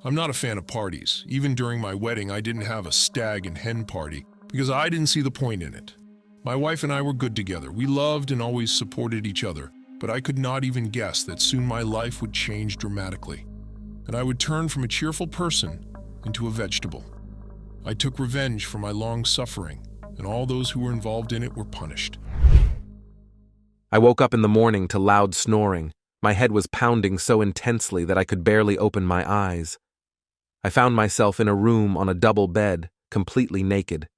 I'm not a fan of parties. Even during my wedding, I didn't have a stag and hen party because I didn't see the point in it. My wife and I were good together. We loved and always supported each other, but I could not even guess that soon my life would change dramatically, and I would turn from a cheerful person into a vegetable. I took revenge for my long suffering, and all those who were involved in it were punished. I woke up in the morning to loud snoring. My head was pounding so intensely that I could barely open my eyes. I found myself in a room on a double bed, completely naked.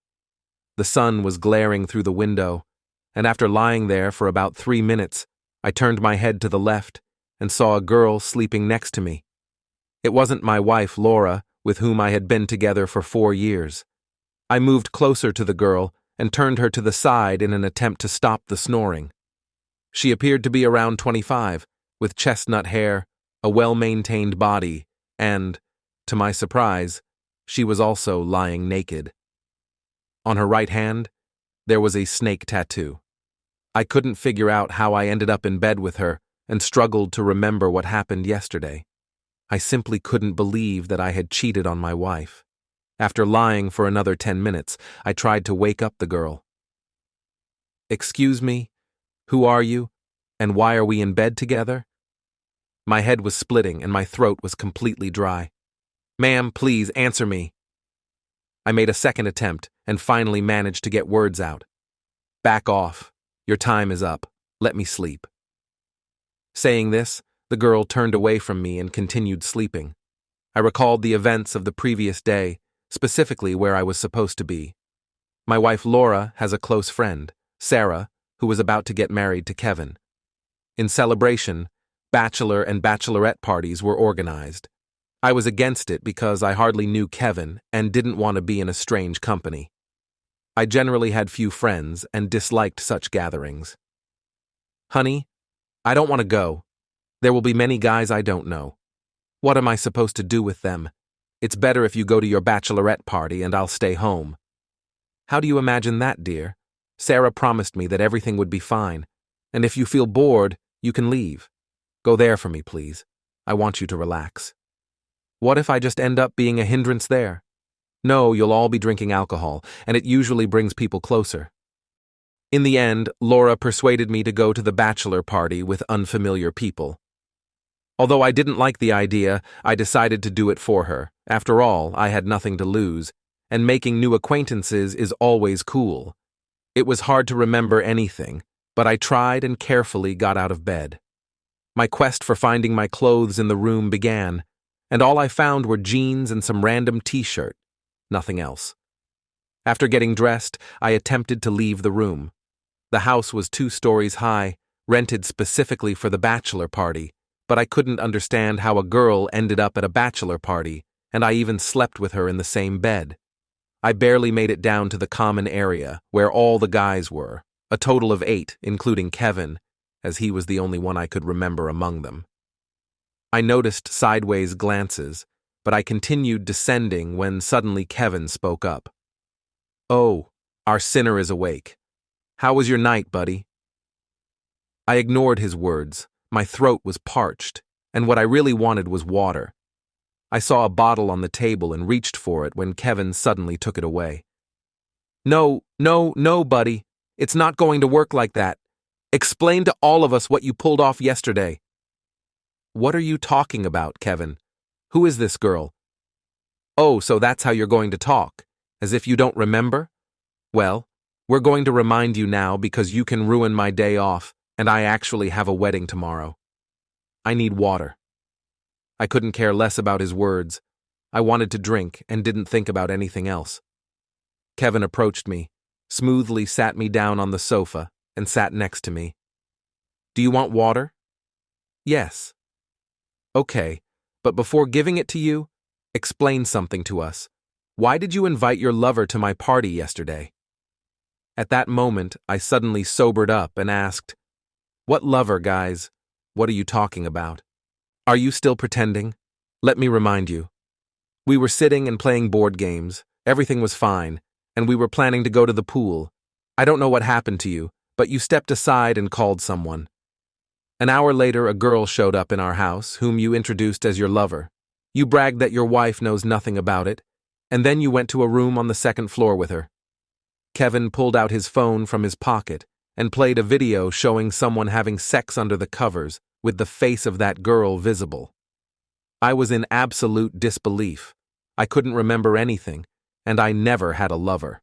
The sun was glaring through the window, and after lying there for about 3 minutes, I turned my head to the left and saw a girl sleeping next to me. It wasn't my wife, Laura, with whom I had been together for 4 years. I moved closer to the girl and turned her to the side in an attempt to stop the snoring. She appeared to be around 25, with chestnut hair, a well-maintained body, and, to my surprise, she was also lying naked. On her right hand, there was a snake tattoo. I couldn't figure out how I ended up in bed with her and struggled to remember what happened yesterday. I simply couldn't believe that I had cheated on my wife. After lying for another 10 minutes, I tried to wake up the girl. "Excuse me, who are you, and why are we in bed together?" My head was splitting and my throat was completely dry. "Ma'am, please answer me." I made a second attempt and finally managed to get words out. "Back off. Your time is up. Let me sleep." Saying this, the girl turned away from me and continued sleeping. I recalled the events of the previous day, specifically where I was supposed to be. My wife Laura has a close friend, Sarah, who was about to get married to Kevin. In celebration, bachelor and bachelorette parties were organized. I was against it because I hardly knew Kevin and didn't want to be in a strange company. I generally had few friends and disliked such gatherings. "Honey, I don't want to go. There will be many guys I don't know. What am I supposed to do with them? It's better if you go to your bachelorette party and I'll stay home." "How do you imagine that, dear? Sarah promised me that everything would be fine, and if you feel bored, you can leave. Go there for me, please. I want you to relax." "What if I just end up being a hindrance there?" "No, you'll all be drinking alcohol, and it usually brings people closer." In the end, Laura persuaded me to go to the bachelor party with unfamiliar people. Although I didn't like the idea, I decided to do it for her. After all, I had nothing to lose, and making new acquaintances is always cool. It was hard to remember anything, but I tried and carefully got out of bed. My quest for finding my clothes in the room began, and all I found were jeans and some random t-shirt. Nothing else. After getting dressed, I attempted to leave the room. The house was 2 stories high, rented specifically for the bachelor party, but I couldn't understand how a girl ended up at a bachelor party, and I even slept with her in the same bed. I barely made it down to the common area, where all the guys were, a total of 8, including Kevin, as he was the only one I could remember among them. I noticed sideways glances, but I continued descending when suddenly Kevin spoke up. "Oh, our sinner is awake. How was your night, buddy?" I ignored his words. My throat was parched, and what I really wanted was water. I saw a bottle on the table and reached for it when Kevin suddenly took it away. No, buddy. It's not going to work like that. Explain to all of us what you pulled off yesterday." "What are you talking about, Kevin? Who is this girl?" "Oh, so that's how you're going to talk, as if you don't remember? Well, we're going to remind you now because you can ruin my day off, and I actually have a wedding tomorrow. I need water." I couldn't care less about his words. I wanted to drink and didn't think about anything else. Kevin approached me, smoothly sat me down on the sofa, and sat next to me. "Do you want water?" "Yes." "Okay, but before giving it to you, explain something to us. Why did you invite your lover to my party yesterday?" At that moment, I suddenly sobered up and asked, "What lover, guys? What are you talking about? Are you still pretending? Let me remind you. We were sitting and playing board games, everything was fine, and we were planning to go to the pool. I don't know what happened to you, but you stepped aside and called someone. An hour later, a girl showed up in our house, whom you introduced as your lover. You bragged that your wife knows nothing about it, and then you went to a room on the second floor with her. Kevin pulled out his phone from his pocket and played a video showing someone having sex under the covers with the face of that girl visible. I was in absolute disbelief. I couldn't remember anything, and I never had a lover.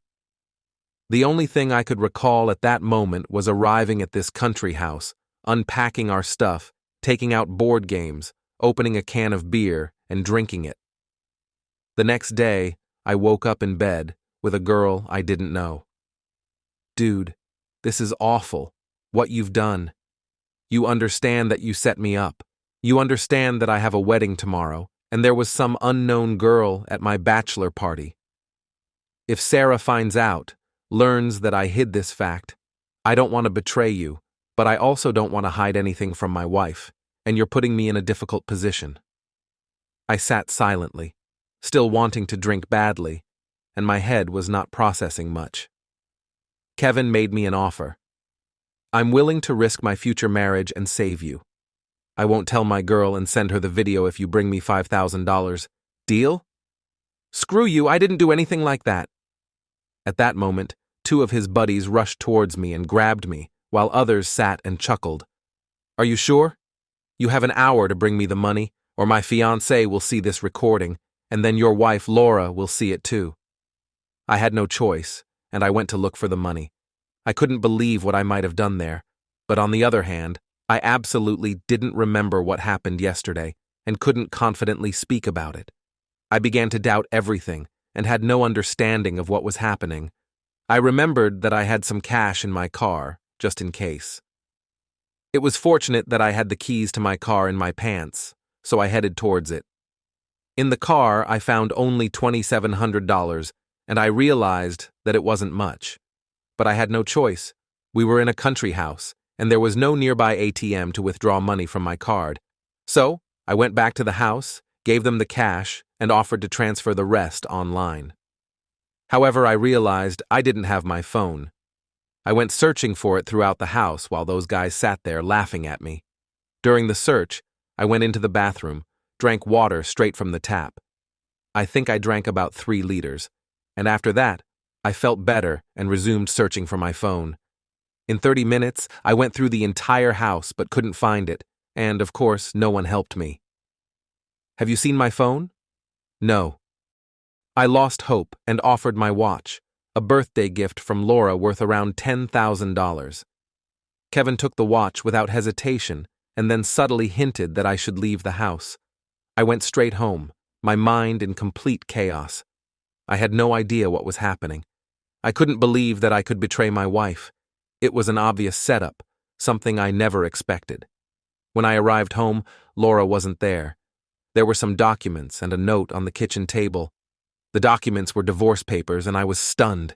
The only thing I could recall at that moment was arriving at this country house, unpacking our stuff, taking out board games, opening a can of beer, and drinking it. The next day, I woke up in bed with a girl I didn't know. Dude, this is awful. What you've done. You understand that you set me up. You understand that I have a wedding tomorrow, and there was some unknown girl at my bachelor party. If Sarah finds out, learns that I hid this fact, I don't want to betray you, but I also don't want to hide anything from my wife, and you're putting me in a difficult position. I sat silently, still wanting to drink badly, and my head was not processing much. Kevin made me an offer. I'm willing to risk my future marriage and save you. I won't tell my girl and send her the video if you bring me $5,000. Deal? Screw you, I didn't do anything like that. At that moment, 2 of his buddies rushed towards me and grabbed me, while others sat and chuckled. Are you sure? You have an hour to bring me the money, or my fiancé will see this recording, and then your wife Laura will see it too. I had no choice, and I went to look for the money. I couldn't believe what I might have done there, but on the other hand, I absolutely didn't remember what happened yesterday and couldn't confidently speak about it. I began to doubt everything and had no understanding of what was happening. I remembered that I had some cash in my car, just in case. It was fortunate that I had the keys to my car in my pants, so I headed towards it. In the car, I found only $2,700, and I realized that it wasn't much. But I had no choice. We were in a country house, and there was no nearby ATM to withdraw money from my card. So, I went back to the house, gave them the cash, and offered to transfer the rest online. However, I realized I didn't have my phone. I went searching for it throughout the house while those guys sat there laughing at me. During the search, I went into the bathroom, drank water straight from the tap. I think I drank about 3 liters, and after that, I felt better and resumed searching for my phone. In 30 minutes, I went through the entire house but couldn't find it, and, of course, no one helped me. Have you seen my phone? No. I lost hope and offered my watch, a birthday gift from Laura worth around $10,000. Kevin took the watch without hesitation and then subtly hinted that I should leave the house. I went straight home, my mind in complete chaos. I had no idea what was happening. I couldn't believe that I could betray my wife. It was an obvious setup, something I never expected. When I arrived home, Laura wasn't there. There were some documents and a note on the kitchen table. The documents were divorce papers, and I was stunned.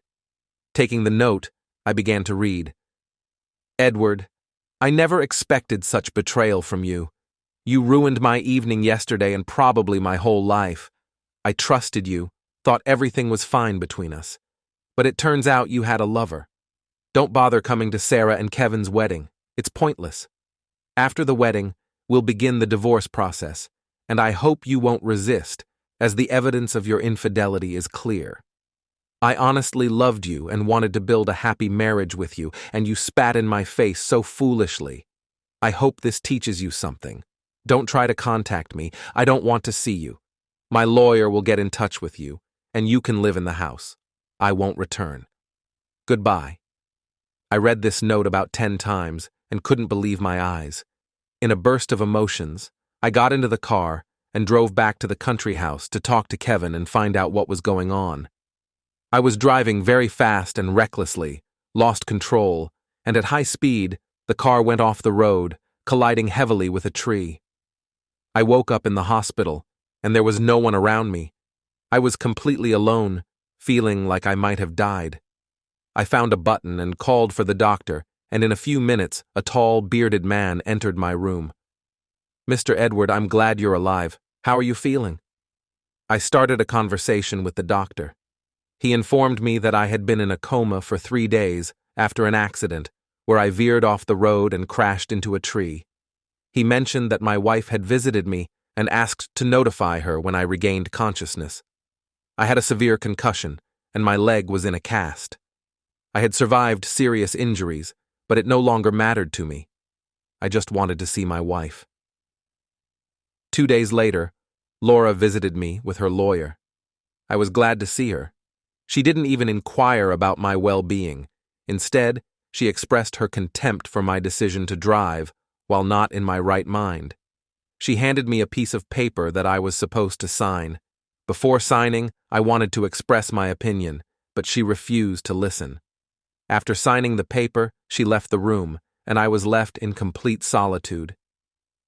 Taking the note, I began to read. Edward, I never expected such betrayal from you. You ruined my evening yesterday and probably my whole life. I trusted you, thought everything was fine between us. But it turns out you had a lover. Don't bother coming to Sarah and Kevin's wedding. It's pointless. After the wedding, we'll begin the divorce process, and I hope you won't resist, as the evidence of your infidelity is clear. I honestly loved you and wanted to build a happy marriage with you, and you spat in my face so foolishly. I hope this teaches you something. Don't try to contact me. I don't want to see you. My lawyer will get in touch with you, and you can live in the house. I won't return. Goodbye. I read this note about 10 times and couldn't believe my eyes. In a burst of emotions, I got into the car and drove back to the country house to talk to Kevin and find out what was going on. I was driving very fast and recklessly, lost control, and at high speed, the car went off the road, colliding heavily with a tree. I woke up in the hospital, and there was no one around me. I was completely alone, feeling like I might have died. I found a button and called for the doctor, and in a few minutes, a tall, bearded man entered my room. Mr. Edward, I'm glad you're alive. How are you feeling? I started a conversation with the doctor. He informed me that I had been in a coma for 3 days after an accident where I veered off the road and crashed into a tree. He mentioned that my wife had visited me and asked to notify her when I regained consciousness. I had a severe concussion, and my leg was in a cast. I had survived serious injuries, but it no longer mattered to me. I just wanted to see my wife. 2 days later, Laura visited me with her lawyer. I was glad to see her. She didn't even inquire about my well-being. Instead, she expressed her contempt for my decision to drive while not in my right mind. She handed me a piece of paper that I was supposed to sign. Before signing, I wanted to express my opinion, but she refused to listen. After signing the paper, she left the room, and I was left in complete solitude.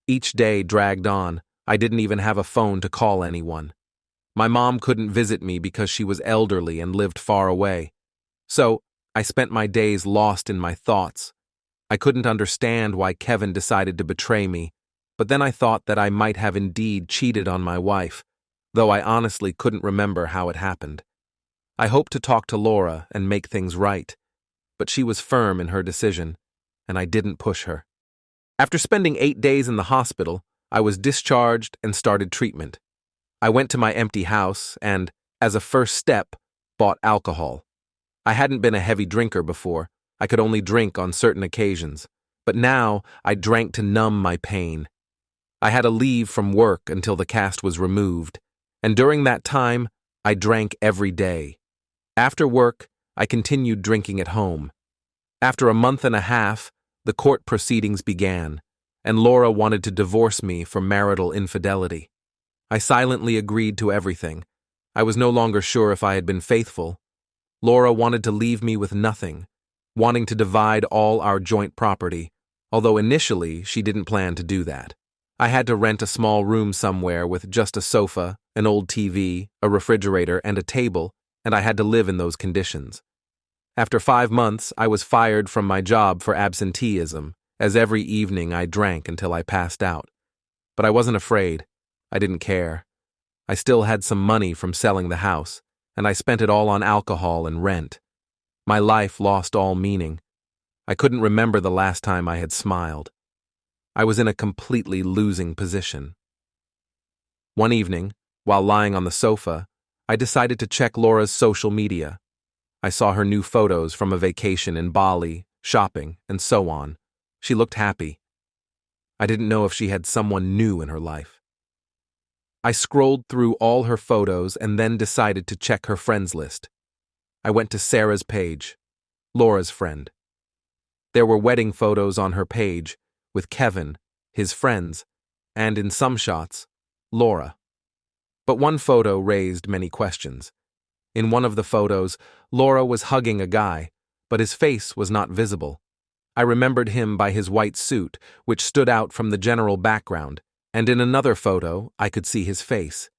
Each day dragged on. I didn't even have a phone to call anyone. My mom couldn't visit me because she was elderly and lived far away. So, I spent my days lost in my thoughts. I couldn't understand why Kevin decided to betray me, but then I thought that I might have indeed cheated on my wife, though I honestly couldn't remember how it happened. I hoped to talk to Laura and make things right, but she was firm in her decision, and I didn't push her. After spending 8 days in the hospital, I was discharged and started treatment. I went to my empty house and, as a first step, bought alcohol. I hadn't been a heavy drinker before. I could only drink on certain occasions, but now I drank to numb my pain. I had to leave from work until the cast was removed, and during that time, I drank every day. After work, I continued drinking at home. After a month and a half, the court proceedings began, and Laura wanted to divorce me for marital infidelity. I silently agreed to everything. I was no longer sure if I had been faithful. Laura wanted to leave me with nothing, wanting to divide all our joint property, although initially she didn't plan to do that. I had to rent a small room somewhere with just a sofa, an old TV, a refrigerator, and a table, and I had to live in those conditions. After 5 months, I was fired from my job for absenteeism, as every evening I drank until I passed out. But I wasn't afraid. I didn't care. I still had some money from selling the house, and I spent it all on alcohol and rent. My life lost all meaning. I couldn't remember the last time I had smiled. I was in a completely losing position. One evening, while lying on the sofa, I decided to check Laura's social media. I saw her new photos from a vacation in Bali, shopping, and so on. She looked happy. I didn't know if she had someone new in her life. I scrolled through all her photos and then decided to check her friends list. I went to Sarah's page, Laura's friend. There were wedding photos on her page with Kevin, his friends, and in some shots, Laura. But one photo raised many questions. In one of the photos, Laura was hugging a guy, but his face was not visible. I remembered him by his white suit, which stood out from the general background, and in another photo, I could see his face.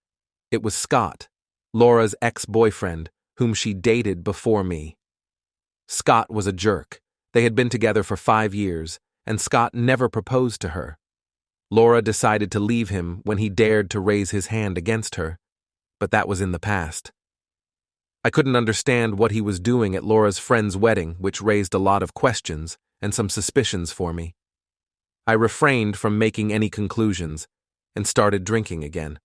It was Scott, Laura's ex-boyfriend, whom she dated before me. Scott was a jerk. They had been together for 5 years, and Scott never proposed to her. Laura decided to leave him when he dared to raise his hand against her, but that was in the past. I couldn't understand what he was doing at Laura's friend's wedding, which raised a lot of questions and some suspicions for me. I refrained from making any conclusions and started drinking again.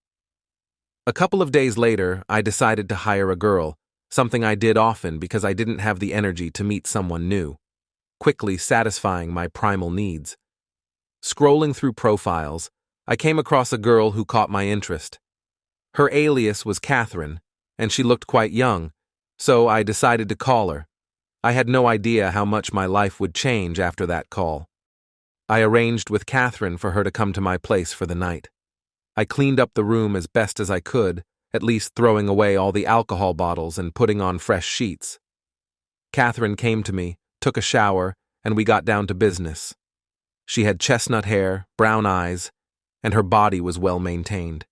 A couple of days later, I decided to hire a girl, something I did often because I didn't have the energy to meet someone new, quickly satisfying my primal needs. Scrolling through profiles, I came across a girl who caught my interest. Her alias was Catherine, and she looked quite young, so I decided to call her. I had no idea how much my life would change after that call. I arranged with Catherine for her to come to my place for the night. I cleaned up the room as best as I could, at least throwing away all the alcohol bottles and putting on fresh sheets. Catherine came to me, took a shower, and we got down to business. She had chestnut hair, brown eyes, and her body was well maintained.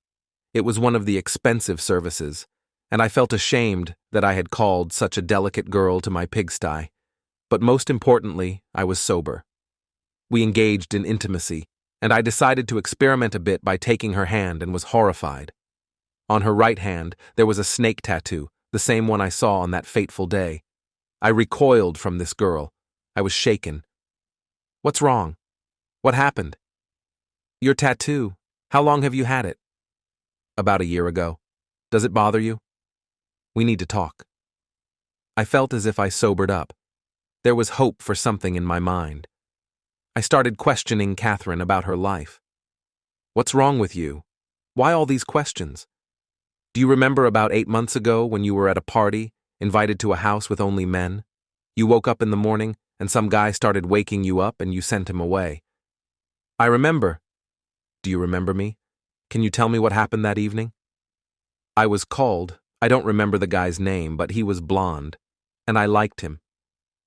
It was one of the expensive services, and I felt ashamed that I had called such a delicate girl to my pigsty. But most importantly, I was sober. We engaged in intimacy, and I decided to experiment a bit by taking her hand and was horrified. On her right hand, there was a snake tattoo, the same one I saw on that fateful day. I recoiled from this girl. I was shaken. "What's wrong? What happened?" "Your tattoo. How long have you had it?" About a year ago. Does it bother you? We need to talk. I felt as if I sobered up. There was hope for something in my mind. I started questioning Catherine about her life. What's wrong with you? Why all these questions? Do you remember about 8 months ago when you were at a party, invited to a house with only men? You woke up in the morning and some guy started waking you up and you sent him away. I remember. Do you remember me? Can you tell me what happened that evening? I was called. I don't remember the guy's name, but he was blonde, and I liked him.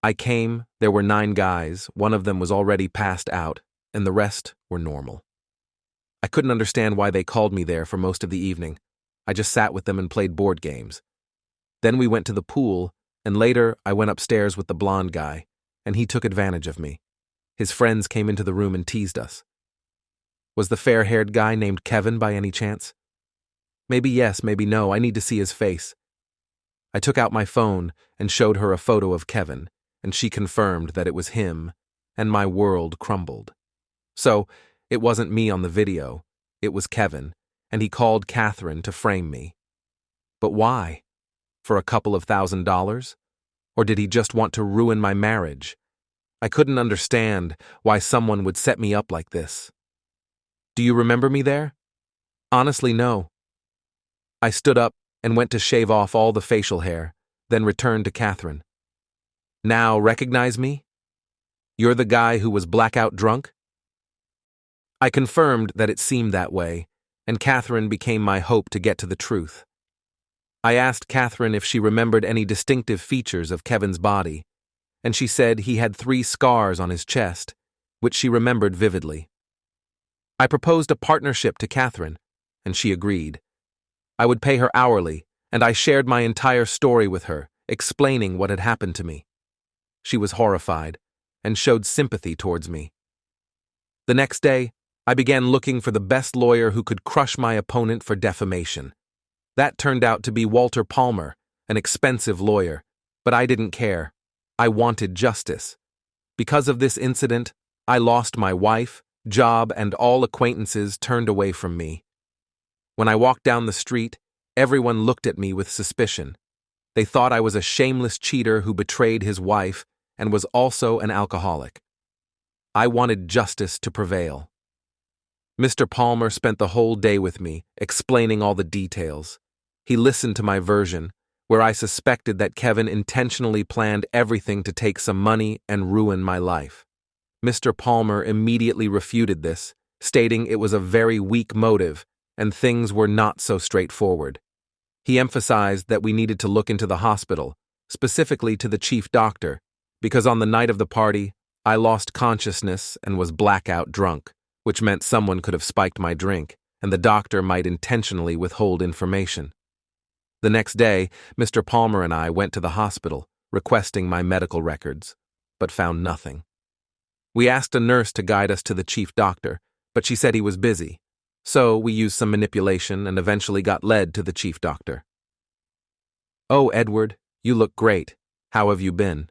I came, there were 9 guys, one of them was already passed out, and the rest were normal. I couldn't understand why they called me there for most of the evening. I just sat with them and played board games. Then we went to the pool, and later I went upstairs with the blonde guy, and he took advantage of me. His friends came into the room and teased us. Was the fair-haired guy named Kevin by any chance? Maybe yes, maybe no, I need to see his face. I took out my phone and showed her a photo of Kevin, and she confirmed that it was him, and my world crumbled. So, it wasn't me on the video, it was Kevin, and he called Catherine to frame me. But why? For a couple of $1,000s? Or did he just want to ruin my marriage? I couldn't understand why someone would set me up like this. Do you remember me there? Honestly, no. I stood up and went to shave off all the facial hair, then returned to Catherine. Now recognize me? You're the guy who was blackout drunk? I confirmed that it seemed that way, and Catherine became my hope to get to the truth. I asked Catherine if she remembered any distinctive features of Kevin's body, and she said he had 3 scars on his chest, which she remembered vividly. I proposed a partnership to Catherine, and she agreed. I would pay her hourly, and I shared my entire story with her, explaining what had happened to me. She was horrified, and showed sympathy towards me. The next day, I began looking for the best lawyer who could crush my opponent for defamation. That turned out to be Walter Palmer, an expensive lawyer, but I didn't care. I wanted justice. Because of this incident, I lost my wife, job, and all acquaintances turned away from me. When I walked down the street, everyone looked at me with suspicion. They thought I was a shameless cheater who betrayed his wife and was also an alcoholic. I wanted justice to prevail. Mr. Palmer spent the whole day with me, explaining all the details. He listened to my version, where I suspected that Kevin intentionally planned everything to take some money and ruin my life. Mr. Palmer immediately refuted this, stating it was a very weak motive and things were not so straightforward. He emphasized that we needed to look into the hospital, specifically to the chief doctor, because on the night of the party, I lost consciousness and was blackout drunk, which meant someone could have spiked my drink, and the doctor might intentionally withhold information. The next day, Mr. Palmer and I went to the hospital, requesting my medical records, but found nothing. We asked a nurse to guide us to the chief doctor, but she said he was busy, so we used some manipulation and eventually got led to the chief doctor. "Oh, Edward, you look great. How have you been?"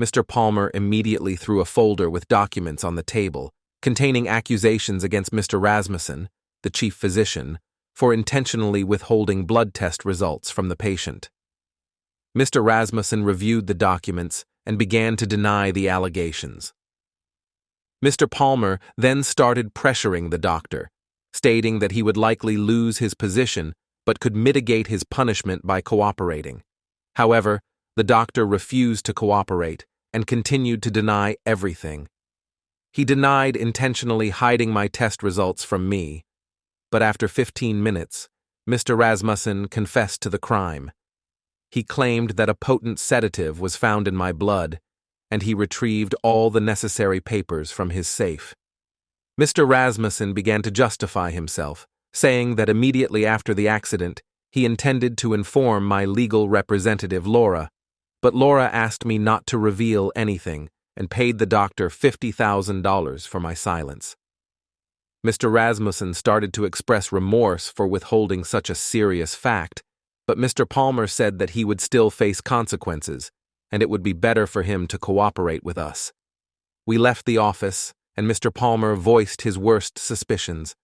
Mr. Palmer immediately threw a folder with documents on the table, containing accusations against Mr. Rasmussen, the chief physician, for intentionally withholding blood test results from the patient. Mr. Rasmussen reviewed the documents and began to deny the allegations. Mr. Palmer then started pressuring the doctor, stating that he would likely lose his position but could mitigate his punishment by cooperating. However, the doctor refused to cooperate and continued to deny everything. He denied intentionally hiding my test results from me, but after 15 minutes, Mr. Rasmussen confessed to the crime. He claimed that a potent sedative was found in my blood, and he retrieved all the necessary papers from his safe. Mr. Rasmussen began to justify himself, saying that immediately after the accident, he intended to inform my legal representative, Laura, but Laura asked me not to reveal anything and paid the doctor $50,000 for my silence. Mr. Rasmussen started to express remorse for withholding such a serious fact, but Mr. Palmer said that he would still face consequences, and it would be better for him to cooperate with us. We left the office, and Mr. Palmer voiced his worst suspicions.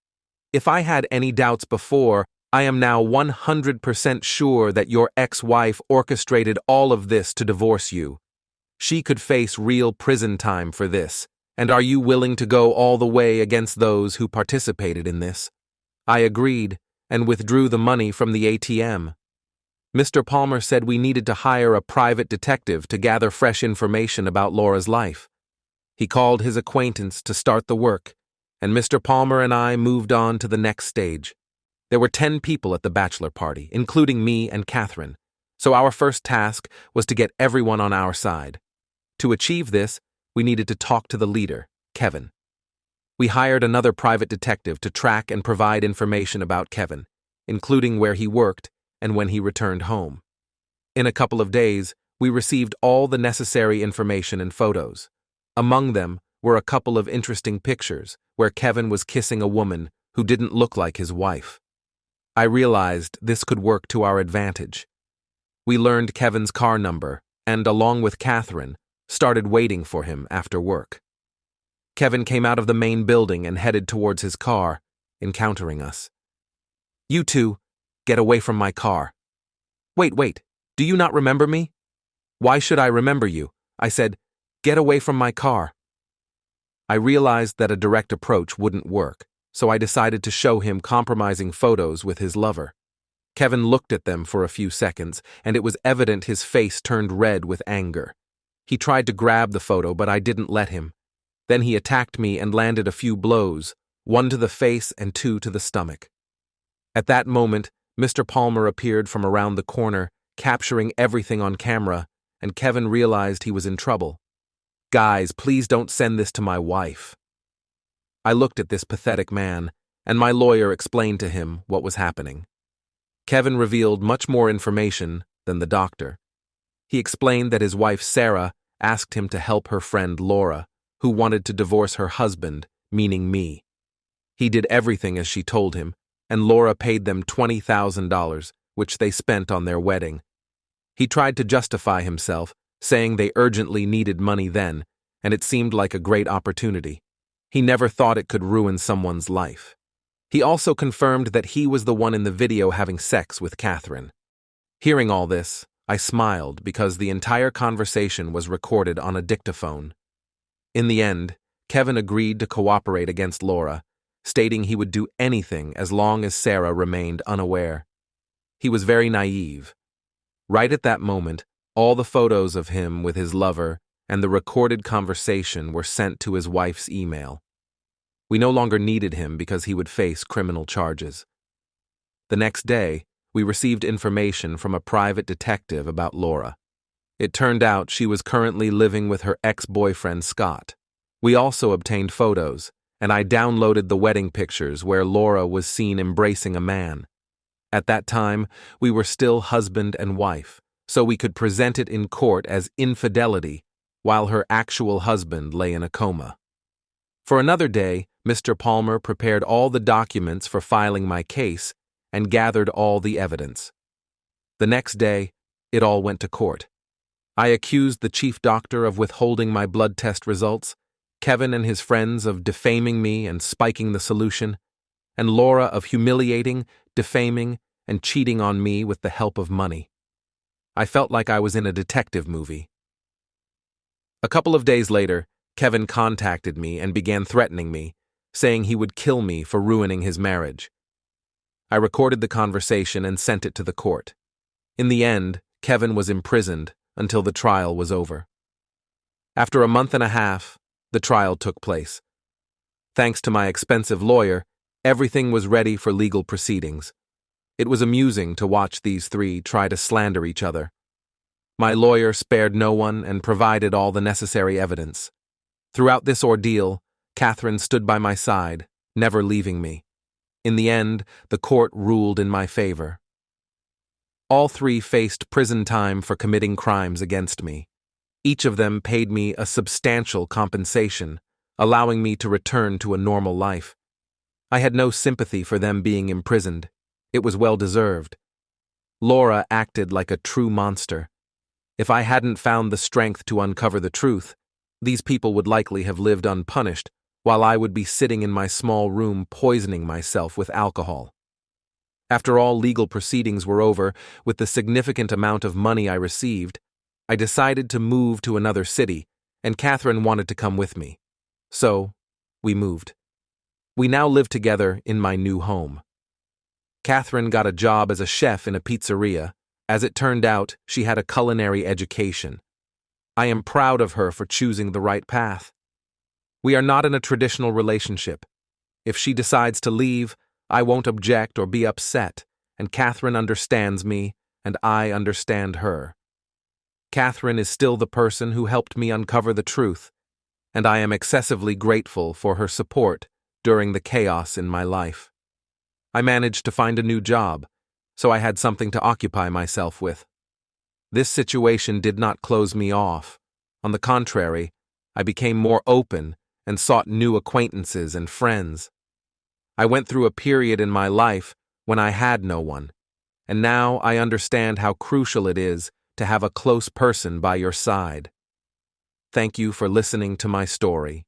If I had any doubts before, I am now 100% sure that your ex-wife orchestrated all of this to divorce you. She could face real prison time for this, and are you willing to go all the way against those who participated in this? I agreed and withdrew the money from the ATM. Mr. Palmer said we needed to hire a private detective to gather fresh information about Laura's life. He called his acquaintance to start the work, and Mr. Palmer and I moved on to the next stage. There were 10 people at the bachelor party, including me and Catherine, so our first task was to get everyone on our side. To achieve this, we needed to talk to the leader, Kevin. We hired another private detective to track and provide information about Kevin, including where he worked and when he returned home. In a couple of days, we received all the necessary information and photos. Among them were a couple of interesting pictures where Kevin was kissing a woman who didn't look like his wife. I realized this could work to our advantage. We learned Kevin's car number and, along with Catherine, started waiting for him after work. Kevin came out of the main building and headed towards his car, encountering us. "You two, get away from my car." Wait, do you not remember me?" "Why should I remember you?" I said. "Get away from my car." I realized that a direct approach wouldn't work, so I decided to show him compromising photos with his lover. Kevin looked at them for a few seconds, and it was evident his face turned red with anger. He tried to grab the photo, but I didn't let him. Then he attacked me and landed a few blows, 1 to the face and 2 to the stomach. At that moment, Mr. Palmer appeared from around the corner, capturing everything on camera, and Kevin realized he was in trouble. "Guys, please don't send this to my wife." I looked at this pathetic man, and my lawyer explained to him what was happening. Kevin revealed much more information than the doctor. He explained that his wife Sarah asked him to help her friend Laura, who wanted to divorce her husband, meaning me. He did everything as she told him, and Laura paid them $20,000, which they spent on their wedding. He tried to justify himself, saying they urgently needed money then, and it seemed like a great opportunity. He never thought it could ruin someone's life. He also confirmed that he was the one in the video having sex with Catherine. Hearing all this, I smiled because the entire conversation was recorded on a dictaphone. In the end, Kevin agreed to cooperate against Laura, stating he would do anything as long as Sarah remained unaware. He was very naive. Right at that moment, all the photos of him with his lover and the recorded conversation were sent to his wife's email. We no longer needed him because he would face criminal charges. The next day, we received information from a private detective about Laura. It turned out she was currently living with her ex-boyfriend Scott. We also obtained photos, and I downloaded the wedding pictures where Laura was seen embracing a man. At that time, we were still husband and wife, so we could present it in court as infidelity while her actual husband lay in a coma. For another day, Mr. Palmer prepared all the documents for filing my case and gathered all the evidence. The next day, it all went to court. I accused the chief doctor of withholding my blood test results, Kevin and his friends of defaming me and spiking the solution, and Laura of humiliating, defaming, and cheating on me with the help of money. I felt like I was in a detective movie. A couple of days later, Kevin contacted me and began threatening me, saying he would kill me for ruining his marriage. I recorded the conversation and sent it to the court. In the end, Kevin was imprisoned until the trial was over. After a month and a half, the trial took place. Thanks to my expensive lawyer, everything was ready for legal proceedings. It was amusing to watch these three try to slander each other. My lawyer spared no one and provided all the necessary evidence. Throughout this ordeal, Catherine stood by my side, never leaving me. In the end, the court ruled in my favor. All three faced prison time for committing crimes against me. Each of them paid me a substantial compensation, allowing me to return to a normal life. I had no sympathy for them being imprisoned. It was well-deserved. Laura acted like a true monster. If I hadn't found the strength to uncover the truth, these people would likely have lived unpunished while I would be sitting in my small room poisoning myself with alcohol. After all legal proceedings were over, with the significant amount of money I received, I decided to move to another city, and Catherine wanted to come with me. So, we moved. We now live together in my new home. Catherine got a job as a chef in a pizzeria. As it turned out, she had a culinary education. I am proud of her for choosing the right path. We are not in a traditional relationship. If she decides to leave, I won't object or be upset, and Catherine understands me, and I understand her. Catherine is still the person who helped me uncover the truth, and I am excessively grateful for her support during the chaos in my life. I managed to find a new job, so I had something to occupy myself with. This situation did not close me off. On the contrary, I became more open and sought new acquaintances and friends. I went through a period in my life when I had no one, and now I understand how crucial it is to have a close person by your side. Thank you for listening to my story.